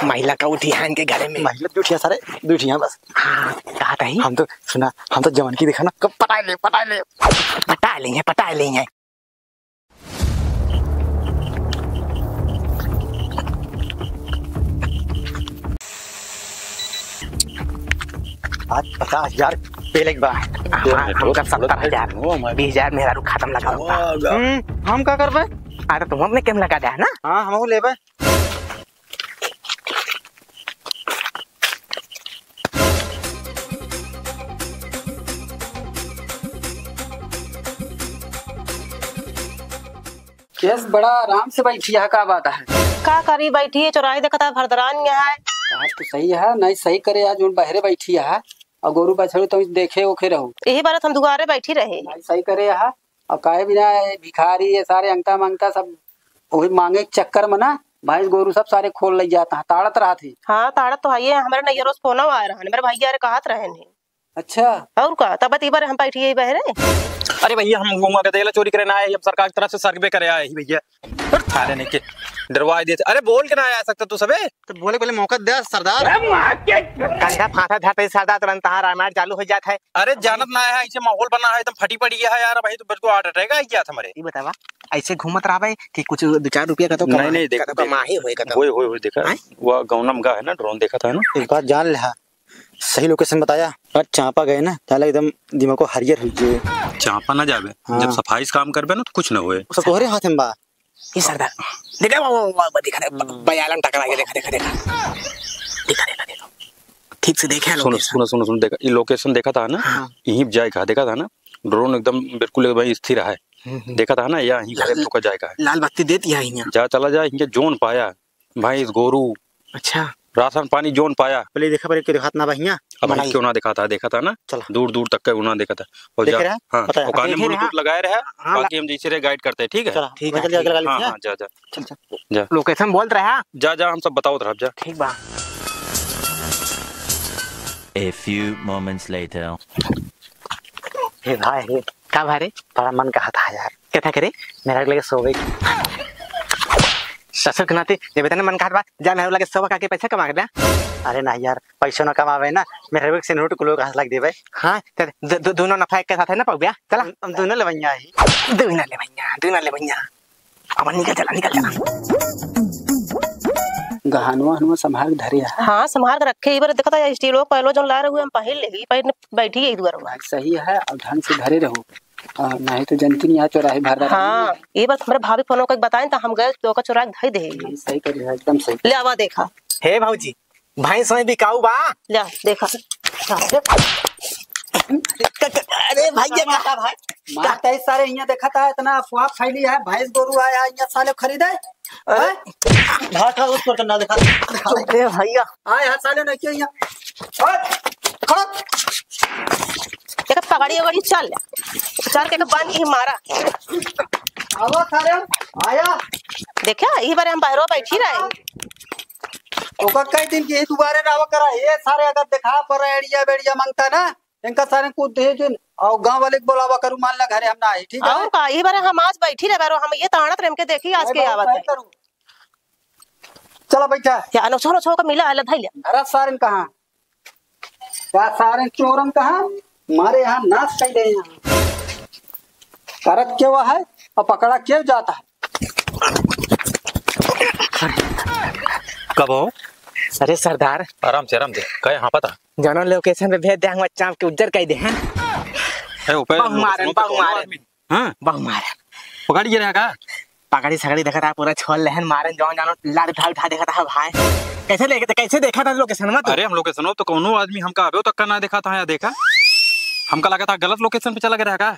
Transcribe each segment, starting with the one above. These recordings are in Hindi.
महिला का उठिया इनके घर में। महिला दूठिया सारे दूठिया बस। हाँ कहा था ही। हम तो सुना, हम तो जवान की देखा ना कब पटा लेंगे। पटा लेंगे। आज 50,000 पहले की बात। हमका 70,000 20,000 मेरा रू खत्म लगा होगा। हम क्या कर पाए? अरे तुम अपने केम लगा दे ना। हाँ हम ले पाए। केस बड़ा आराम से बैठी है, का बात है? का करी बैठी है चौराहे देखता भरदरान है। आज तो सही है, नहीं सही करे आज जो बहरे बैठी है और गोरू बछड़ू तुम देखे ओखे रहो। यही बार हम दुआरे बैठी रहे। नहीं सही करे है और काहे बिना भिखारी ये सारे अंगता मंगता सब वही मांगे के चक्कर में ना भैंस गोरू सब सारे खोल ले जाता है, ताड़त रहा थी। हाँ ताड़त तो है, हमारे नैया रोज फोन आ रहा है, मेरे भैया कहत रहे हैं। अच्छा और का तब बार हम बैठी है बहरे। अरे भैया हम घूमा के तेला चोरी करने आए, अब सरकार की तरफ से सर्वे करे आए ही भैया। थाने ने के डरवा दिए थे। अरे बोल के ना आ सकता तू सबे तो बोले पहले मौका दे सरदार। कंधा फांसा धाते सरदार तुरंत रामायण चालू हो जाता है। अरे जानत ना है, ऐसे माहौल बना है एकदम फटी पड़ी गया है यार। भाई तो बिल्कुल हार्ट अटैक आ गया था हमारे। ये बतावा ऐसे घूमत रहा कि कुछ 2-4 रुपया का तो नहीं देखा कमाही होएगा तो होए देखा वो गौनम का है ना ड्रोन देखा था ना। एक बात जान ले, सही लोकेशन बताया और चांपा गए ना ताला एकदम दिमाग को हरियर हुई जे। चांपा ना जावे हाँ। जब सफाई काम करबे ना तो कुछ ना होए। उसको कोहरे हाथ में बा ये सरदार देखा वो दिखा रे बयालन टकरा के देखा ठीक से देखा। सुनो देखा ये लोकेशन देखा था ना। यहीं जाएगा देखा था ना, ड्रोन एकदम बिल्कुल भाई स्थिर है देखा था ना। या यहीं घर तो का जाएगा लाल बत्ती देती है यहाँ जा चला जाए इनके जोन पाया भाई इस गोरू। अच्छा राशन पानी जोन पाया पहले देखा पर हाथ ना बहिया अब क्यों ना देखा था ना। दूर दूर तक का उना देखा था और जा हां और कान में ब्लूटूथ लगाए रहे। बाकी हम जैसे रे गाइड करते हैं। ठीक है ठीक है हां जा लोकेशन बोल रहा है। जा हम सब बताओ तरफ जा। ठीक बा। A few moments later. हे भाई का भारे बड़ा मन का था यार। क्या करे मेरा लगे सो गई ससुर के नाते ये बता ना मन का जा मेरे लगे सब का पैसा कमा के। अरे ना यार पैसा ना कमावे ना मेरे से नोट को लोग लग देवे। हाँ दोनों नफा के साथ है ना पौबिया। चला हम दोनों ले भैया दोनों ले भैया अब निकल चला गहनवा हनुआ संभाल धरे है। हाँ संभाल के रखे। ये बार देखा था स्टीलो पहलो जो ला रहे हम पहल लेगी पहले बैठी है इधर। सही है और ढंग से धरे रहो नहीं तो जनती नहीं चौराहे भर। हाँ ये बात हमारे भाभी फोन को बताएं तो हम गए तो चौराहे धई दे। सही करी है एकदम सही। ले आवा देखा हे भाऊजी भैंस में बिकाऊ बा। ले देखा अरे भैया का भाई माता सारे यहाँ देखा था इतना अफवाह फैली है भैंस गोरू आया यहाँ साले खरीदे भाटा उस पर ना देखा। अरे भैया आए हाथ साले नहीं क्यों यहाँ खड़ा एक पगड़ी वगड़ी चल के बांध के मारा। आओ सारे आया देखा ये बार हम बाहरों बैठी रहे। ओका कई दिन की दोबारा राव करा ये सारे अगर देखा पर एड़िया बेड़िया मांगता ना इनका सारे को दे जो और गांव वाले को बुलावा करू मान ला घरे हम ना आए। ठीक है और का ये बार हम आज बैठी रहे बारो हम ये ताणत रेम के देखी आज के आवत है। चलो बैठा या अनछो छो का मिला अलग धइले घर सारन कहां क्या सारे चोरन कहां मारे यहाँ नाश कर दे। यहाँ करत क्यों है और पकड़ा क्यों जाता है। कब हो? अरे सरदार आराम से कहे हाँ पता जानो लोकेशन पे भेज दे हम चाप के उज्जर कह दे हैं। बहु मारे हां बहु मारे पकड़ी रहा का पकड़ी सगड़ी देखा था पूरा छोल लहन मारन जानो लाड़ उठा देखा था भाई। कैसे देखा था लोकेशन में? अरे हम लोकेशन हो तो कोनो आदमी हमका आबे तक का ना देखा था या देखा हमका लगा था गलत लोकेशन पे चला गया का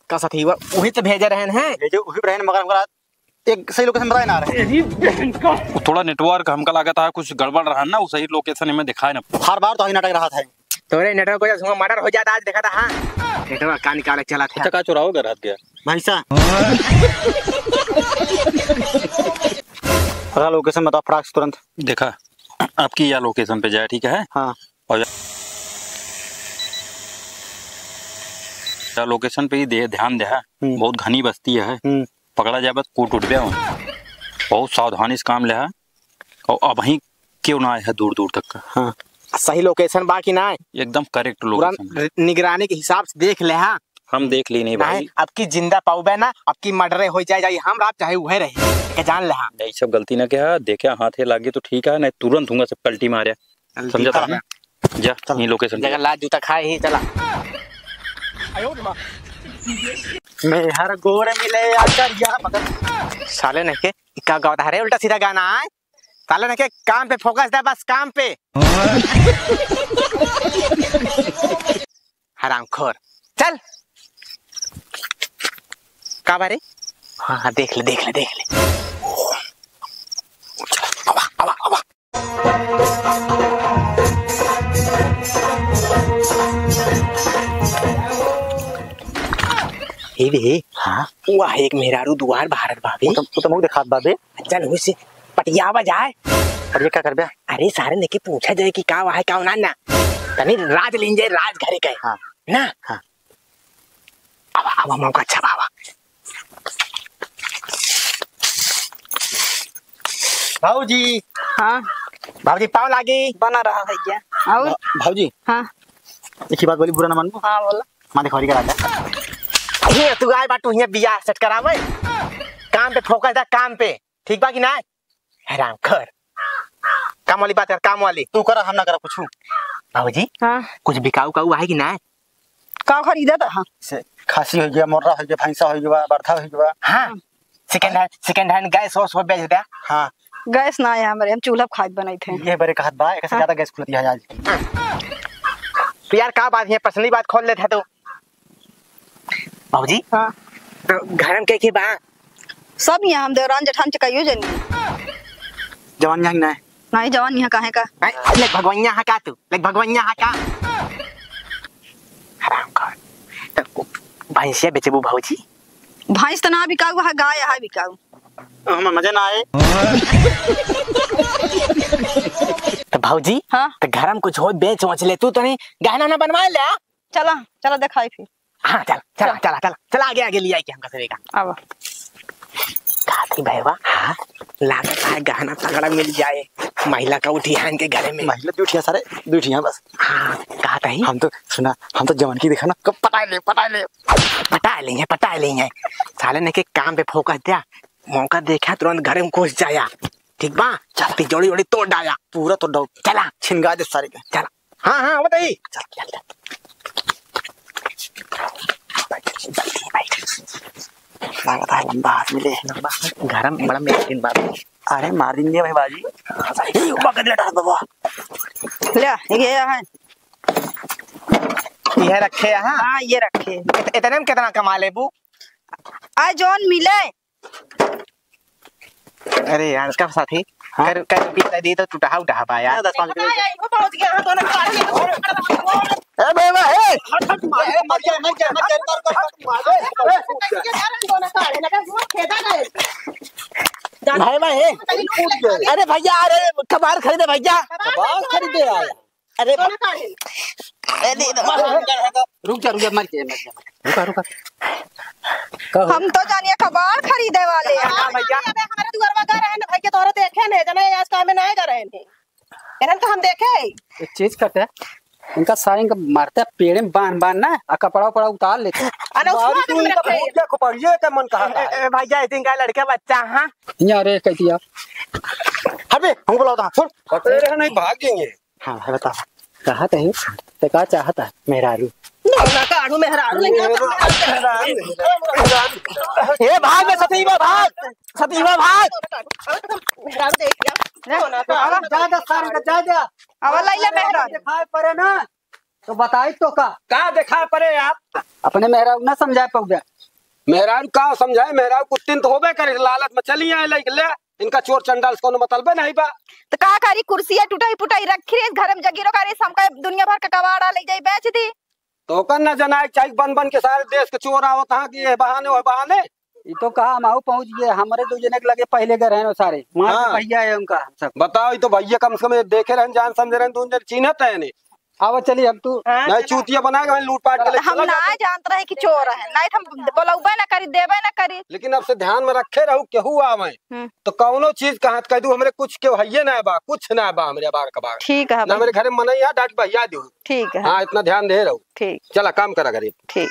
का साथी वही तो भेज रहे हैं भेजो वही रहन मगर हमरा एक सही लोकेशन बताए ना रहे। थोड़ा नेटवर्क हमका लगा था कुछ गड़बड़ रहा ना, वो सही लोकेशन में दिखाए ना। हर बार तो ही नाटक रहा था तोरे नेटवर्क को जो मर्डर हो जाता आज देखा था। हां नेटवर्क का निकाल चला था का चुराव कर गया भाई साहब। अगर लोकेशन बताओ फटाक से तुरंत। देखा आपकी या लोकेशन पे जाए ठीक है। हाँ और लोकेशन पे ही ध्यान दे है बहुत घनी बस्ती है पकड़ा जाए बस कूट उठ गया बहुत सावधानी से काम ले है और अब ही क्यों ना आया है दूर दूर तक का। हाँ सही लोकेशन बाकी ना एकदम करेक्ट पूरा लोकेशन। निगरानी के हिसाब से देख ले। हाँ हम देख ली नहीं भाई। नहीं अब की जिंदा पाऊबे ना, अब की मर्डरे हो जाए हम रात चाहे वह रहे के जान ले। हाँ यही सब गलती ना क्या देखे हाथे लागे तो ठीक है, नहीं तुरंत हूँ सब पलटी मारे। समझा था ना? जा ये लोकेशन जगह लाज जूता खाए ही चला। मैं हर गोरे मिले आकर यहाँ मगर साले ने के क्या गाता है रे उल्टा सीधा गाना है। साले ने के काम पे फोकस दे, बस काम पे। हरामखोर चल का बारे। हाँ देख ले देख ले देख ले। आवा आवा आवा। हे बे हाँ वह एक मेहरारू दुआर भारत भाभी तो मुझे दिखात बाबे चल उसे पटियावा जाए। और ये क्या कर बे। अरे सारे ने के पूछा जाए कि का है का ना तनी राज लें जाए राज घरे के। हाँ ना हाँ आवा आवा मौका अच्छा बाबा। भाऊजी। हाँ भाजी पाव लागी बना रहा भैया। और भाऊजी हाँ एक ही बात बोली बुरा ना मानो। हाँ बोला माने खरी करा दे। ये तू आए बाटू ये बियाह सेट करावे काम पे फोकस दे काम पे ठीक बा कि ना। हैरान कर काम वाली बात कर काम वाली तू करा हम ना करा कुछ। बाबूजी हाँ कुछ बिकाऊ काऊ है कि ना। का खरीदा था। हाँ से खासी हो गया, मोर्रा हो गया, भैंसा हो गया, बरथा हो गया। हाँ सेकंड हैंड गैस हो बेच दे। हाँ गैस ना आया हमारे, हम चूल्हा खाद बनाए थे। ये बड़े कहत बा एक से ज्यादा गैस खुलती है आज। तो यार का बात है पर्सनली बात खोल लेते तो बाबूजी। हाँ तो घर में के बा सब यहाँ हम देवरान जेठान चकाइयो जनी जवान यहाँ ना नहीं जवान यहाँ काहे का। लेक भगवैया हा का तू लेक भगवैया हा का हराम कर। तो भैंसिया बेचबू भाऊजी। भैंस तो ना बिकाऊ है, गाय है बिकाऊ। हमें मजा ना आए। तो भाऊजी हाँ तो घर में कुछ हो बेच वच ले तू तो नहीं गहना ना बनवा ले। चला चला दिखाई फिर। हाँ चल चला चला चला चला आगे आगे लिया क्या हम कसरे का अब काती भैया। हाँ लागत है गहना तगड़ा मिल जाए महिला का उठियान के घरे में। महिला दूठिया सारे दूठिया बस। हाँ कहा था ही हम तो सुना हम तो जवान की देखा ना कब पटा ले पटा लेंगे साले ने के काम पे फोकस दिया मौका देखा तुरंत घरे में घुस जाया ठीक बा। चल तिजोड़ी जोड़ी तोड़ डाला पूरा तो डॉग चला छिनगा दे सारे के। चला हाँ हाँ बताइए चल चल लागत है लंबा हाथ मिले घर में बड़ा मेरे दिन बाद अरे मार देंगे भाई बाजी। बाबा ले ये है। ये रखे हैं। हाँ ये रखे इतने में कितना कमा ले बू। आज जौन मिले। अरे यार इसका साथी कर कर रुपया दी तो टूटा उठा बा यार। 10-5 किलो ए बेवा ए मत भाई भाई अरे भैया अरे कबाड़ खरीदे भैया कबाड़ खरीदे आया। अरे रुक जा मर जा रुका हम तो जानिए कबाड़ खरीदे वाले हैं। भैया हमारे दुआरवा गा रहे हैं भाई के तोरे देखे ने जने आज काम में नहीं कर रहे हैं इनन तो हम देखे एक चीज करते हैं इनका सारे इनका मारते पेड़ में बांध ना आ कपड़ा उतार लेते हैं। अरे उसमें आगे में रखे क्या खोपड़िए ते मन कहा भैया इतने का लड़का बच्चा। हाँ यहाँ रे कह दिया अबे हम बुलाता हूं छोड़ पकड़े रहे नहीं भागेंगे। हां है बता कहा है ते का चाहता है मेहरारू ना काढ़ू में हरारू लेंगे ये भाग सतीवा भाग हरारू देख लिया ज्यादा सारे का ज्यादा अब लैला मेहरा दिखाए पड़े ना तो बताई तो का दिखा पड़े आप अपने मेहरारू ना समझाए पौधा मेहरारू का समझाए मेहरारू कुत्तिन तो होबे करे लालच में चली आए ले इनका चोर चंडाल कोनो मतलबे नहीं बा। तो का करी कुर्सियां टूटाई पुटाई रखी रे घर में जगीरो करे हमका दुनिया भर का कबाड़ा ले जाई बेच दी तो कन न जनाए चाय बन के सारे देश के चोर आवत हां कि ये बहाने वो बहाने ये तो कहा हम आओ पहुंच गए हमारे दो जने के लगे पहले गए रहे सारे वहां हाँ। भैया है उनका सब बताओ ये तो भैया कम से कम देखे रहन जान समझ रहन दून चिन्हत है ने आवा चली हम तू हाँ, नहीं चला। चूतिया बनाएगा हम लूटपाट के हम ना जानते रहे कि चोर है, नहीं तो हम बोलबे ना करी, देबे ना करी। लेकिन अब से ध्यान में रखे रहू केहू आवे तो कौनो चीज कहा कह दू हमरे कुछ के हइये ना बा, कुछ ना बा हमरे बाग का बाग ठीक है ना भाई, मेरे घर में मनैया डांट भैया दू। ठीक है, हाँ इतना ध्यान दे रहू। ठीक चला काम करा गरीब। ठीक।